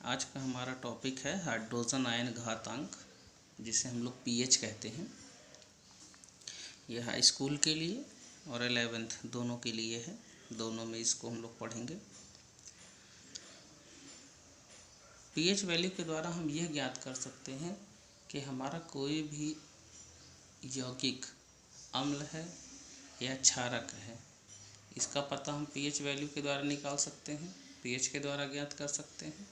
आज का हमारा टॉपिक है हाइड्रोजन आयन घातांक, जिसे हम लोग पीएच कहते हैं। यह हाई स्कूल के लिए और 11th दोनों के लिए है। दोनों में इसको हम लोग पढ़ेंगे। पीएच वैल्यू के द्वारा हम यह ज्ञात कर सकते हैं कि हमारा कोई भी यौगिक अम्ल है या क्षारक है। इसका पता हम पीएच वैल्यू के द्वारा निकाल सकते हैं, पीएच के द्वारा ज्ञात कर सकते हैं।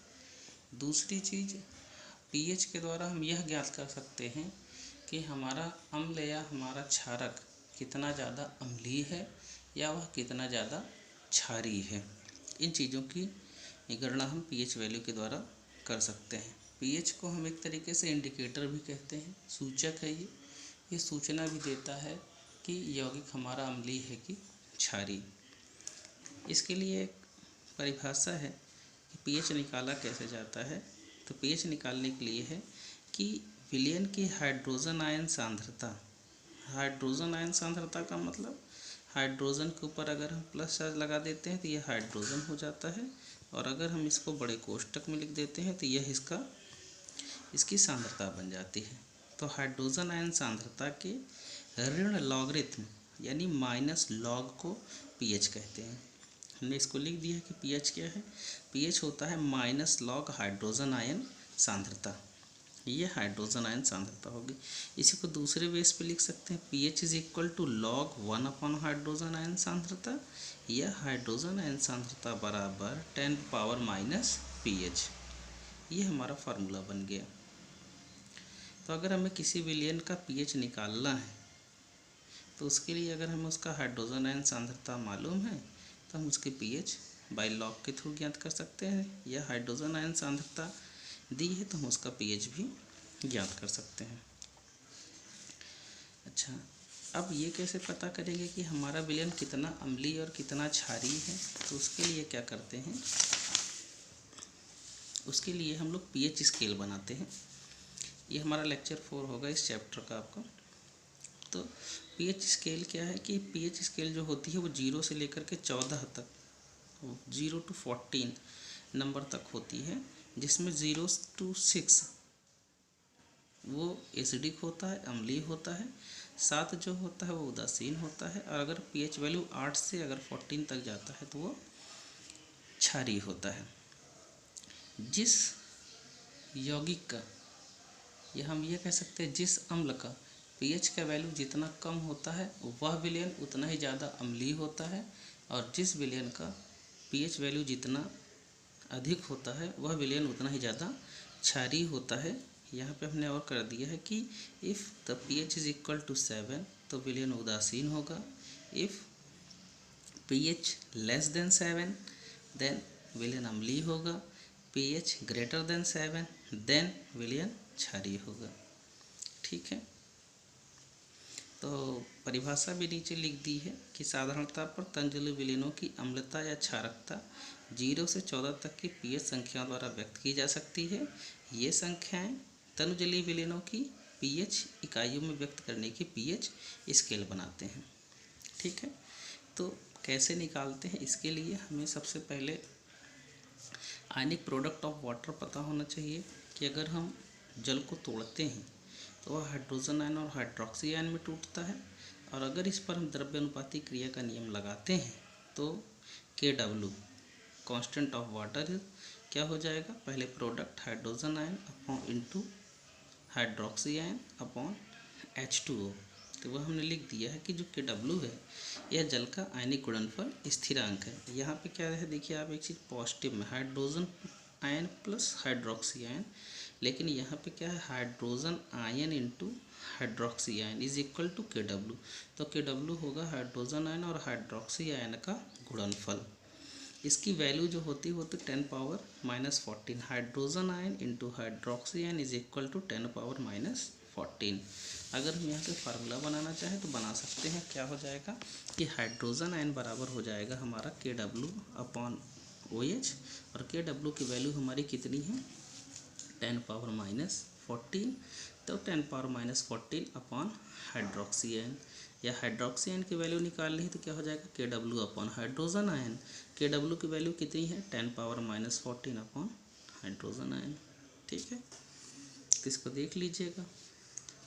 दूसरी चीज़, पीएच के द्वारा हम यह ज्ञात कर सकते हैं कि हमारा अम्ल या हमारा क्षारक कितना ज़्यादा अम्लीय है या वह कितना ज़्यादा क्षारीय है। इन चीज़ों की गणना हम पीएच वैल्यू के द्वारा कर सकते हैं। पीएच को हम एक तरीके से इंडिकेटर भी कहते हैं, सूचक है। ये सूचना भी देता है कि यौगिक हमारा अम्लीय है कि क्षारीय। इसके लिए एक परिभाषा है कि पीएच निकाला कैसे जाता है। तो पीएच निकालने के लिए है कि विलयन की हाइड्रोजन आयन सांद्रता। हाइड्रोजन आयन सांद्रता का मतलब हाइड्रोजन के ऊपर अगर हम प्लस चार्ज लगा देते हैं तो यह हाइड्रोजन हो जाता है, और अगर हम इसको बड़े कोष्ठक में लिख देते हैं तो यह इसकी सांद्रता बन जाती है। तो हाइड्रोजन आयन सांद्रता के ऋण लॉगरिथम यानी माइनस लॉग को पीएच कहते हैं। हमने इसको लिख दिया कि पीएच क्या है। पीएच होता है माइनस लॉग हाइड्रोजन आयन सांद्रता। ये हाइड्रोजन आयन सांद्रता होगी। इसी को दूसरे बेस पे लिख सकते हैं, pH is equal to log 1 upon hydrogen ion सांद्रता, या हाइड्रोजन आयन सांद्रता बराबर 10 पावर माइनस पीएच। ये हमारा फार्मूला बन गया। तो अगर हमें किसी विलयन का पीएच निकालना है तो उसके लिए अगर हमें उसका हाइड्रोजन आयन सांद्रता मालूम है तो हम उसके पीएच बाय लॉग के थ्रू ज्ञात कर सकते हैं, या हाइड्रोजन आयन सांद्रता दी है तो हम उसका पीएच भी ज्ञात कर सकते हैं। अच्छा, अब ये कैसे पता करेंगे कि हमारा विलयन कितना अम्लीय और कितना क्षारीय है। तो उसके लिए क्या करते हैं, उसके लिए हम लोग पीएच स्केल बनाते हैं। ये हमारा लेक्चर 4 होगा इस चैप्टर का आपका। तो पीएच स्केल क्या है कि पीएच स्केल जो होती है वो 0 से लेकर के 14 तक, 0 to 14 नंबर तक होती है, जिसमें 0 to 6 वो एसिडिक होता है, अम्लीय होता है। 7 जो होता है वो उदासीन होता है, और अगर पीएच वैल्यू 8 से अगर 14 तक जाता है तो वो क्षारीय होता है। जिस यौगिक का, या हम ये कह सकते हैं जिस अम्ल का पीएच का वैल्यू जितना कम होता है वह विलयन उतना ही ज़्यादा अम्लीय होता है, और जिस विलयन का पीएच वैल्यू जितना अधिक होता है वह विलयन उतना ही ज़्यादा क्षारीय होता है। यहाँ पे हमने और कर दिया है कि if the pH is equal to 7 तो विलयन उदासीन होगा, if pH less than 7 then विलयन अम्लीय होगा, pH ग्रेटर देन 7 देन विलयन क्षारीय होगा। ठीक है, तो परिभाषा भी नीचे लिख दी है कि साधारणतः पर तंजलीय विलयनों की अम्लता या क्षारकता 0 से 14 तक की पीएच संख्याओं द्वारा व्यक्त की जा सकती है। ये संख्याएं तनुजलीय विलयनों की पीएच इकाइयों में व्यक्त करने की पीएच स्केल बनाते हैं। ठीक है, तो कैसे निकालते हैं, इसके लिए हमें सबसे पहले आयनिक प्रोडक्ट ऑफ वाटर पता होना चाहिए कि अगर हम जल को तोड़ते हैं तो वह हाइड्रोजन आयन और हाइड्रोक्सी आयन में टूटता है, और अगर इस पर हम द्रव्य अनुपाती क्रिया का नियम लगाते हैं तो KW कांस्टेंट ऑफ वाटर क्या हो जाएगा, पहले product hydrogen ion upon into hydroxy ion upon H2O। तो वह हमने लिख दिया है कि जो KW है यह जल का आयनिक गुणनफल स्थिरांक है। यहाँ पे क्या है, देखिए आप एक चीज़ पॉजिटिव में hydrogen ion plus hydroxy ion, लेकिन यहाँ पे क्या है hydrogen ion into hydroxy ion is equal to KW। तो KW होगा हाइड्रोजन आयन और हाइड्रोक्सी आयन का गुणनफल। इसकी वैल्यू जो होती है वो तो 10 power minus 14, hydrogen ion into hydroxy ion is equal to 10 power minus 14। अगर हम यहाँ पे फार्मूला बनाना चाहें तो बना सकते हैं। क्या हो जाएगा कि हाइड्रोजन आयन बराबर हो जाएगा हमारा KW अपॉन OH, और KW की वैल्यू हमारी कितनी है 10 पावर माइनस 14। तो 10 power minus 14 upon hydroxy ion, या हाइड्रोक्सी आयन की वैल्यू निकालनी है तो क्या हो जाएगा KW upon hydrogen ion. KW की वैल्यू कितनी है 10 power minus 14 upon hydrogen ion. ठीक है, तो इसको देख लीजिएगा।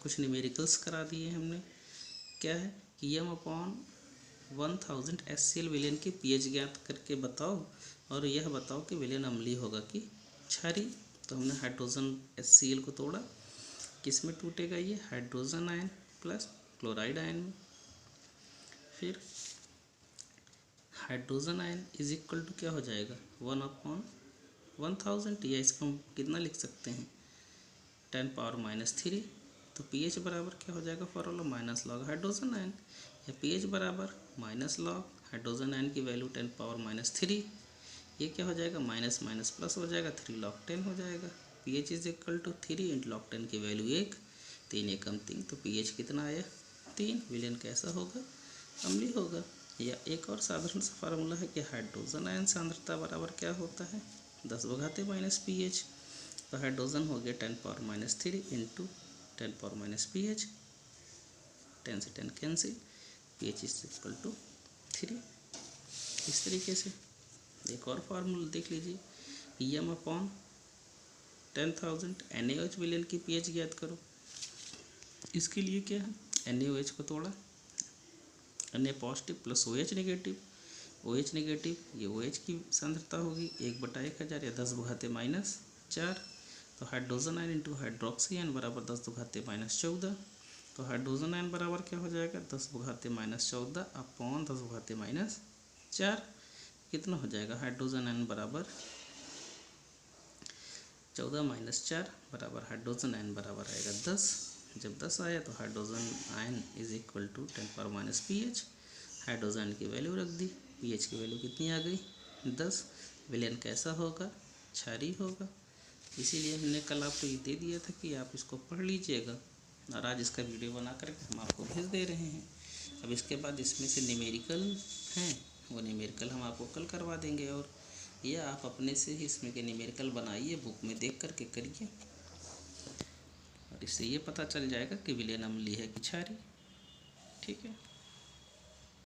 कुछ न्यूमेरिकल्स करा दिए हमने। क्या है कि m/1000 HCl विलेन के pH ज्ञात करके बताओ, और यह बताओ कि विलेन अम्लीय होगा कि क्षारीय। तो हमने हाइड्रोजन HCl को तोड़ा, किस में टूटेगा ये, hydrogen ion plus chloride ion में। फिर hydrogen ion is equal to क्या हो जाएगा, 1/1000, या इसको हम कितना लिख सकते हैं, 10⁻³ तो pH बराबर क्या हो जाएगा, formula minus log hydrogen ion, या pH बराबर माइनस लॉग हाइड्रोजन आयन की वैल्यू 10⁻³ ये क्या हो जाएगा, माइनस माइनस प्लस हो जाएगा, 3 log 10 हो जाएगा। pH is equal to 3 × log 10 की वैल्यू 1, 3 एकम 3, तो pH कितना आया, 3। विलेन कैसा होगा, अम्लीय होगा। या एक और साधारण सा फार्मूला है कि हाइड्रोजन आयन सांद्रता बराबर क्या होता है, 10⁻³ pH। तो हाइड्रोजन हो गया 10⁻³ इंटू 10⁻pH, 10 से 10 cancel, pH is equal to 3। इस तरीके से एक और फार्मूला देख लीजिए, m/10,000 NaOH विलेन की pH ज्ञात करो। इसके लिए क्या है, NaOH को तोड़ा, Na positive plus OH negative, OH negative ये OH की सांद्रता होगी 1/1000 या 10⁻⁻4। तो hydrogen ion into hydroxy ion बराबर 10⁻⁻14। तो हाइड्रोजन आयन बराबर क्या हो जाएगा, 10⁻⁻14 अपॉन 10⁻⁻4। कितना हो जाएगा, हाइड्रोजन आयन बराबर 14 - 4 बराबर हाइड्रोजन आयन बराबर आएगा 10। जब 10 आया तो hydrogen ion is equal to 10⁻pH। Hydrogen की वैल्यू रख दी, pH की वैल्यू कितनी आ गई, 10। विलेन कैसा होगा, क्षारीय होगा। इसीलिए हमने कल आपको ये दे दिया था कि आप इसको पढ़ लीजिएगा, और आज इसका वीडियो बना कर हम आपको भेज दे रहे हैं। अब इसके बाद इसमें से न्यूमेरिकल हैं, वो न्यूमेरिकल हम आपको कल करवा देंगे, और या आप अपने से ही इसमें के न्यूमेरिकल बनाइए, बुक में देख कर के करिए, और इससे ये पता चल जाएगा कि विलेन अम्लीय है कि क्षारीय। ठीक है।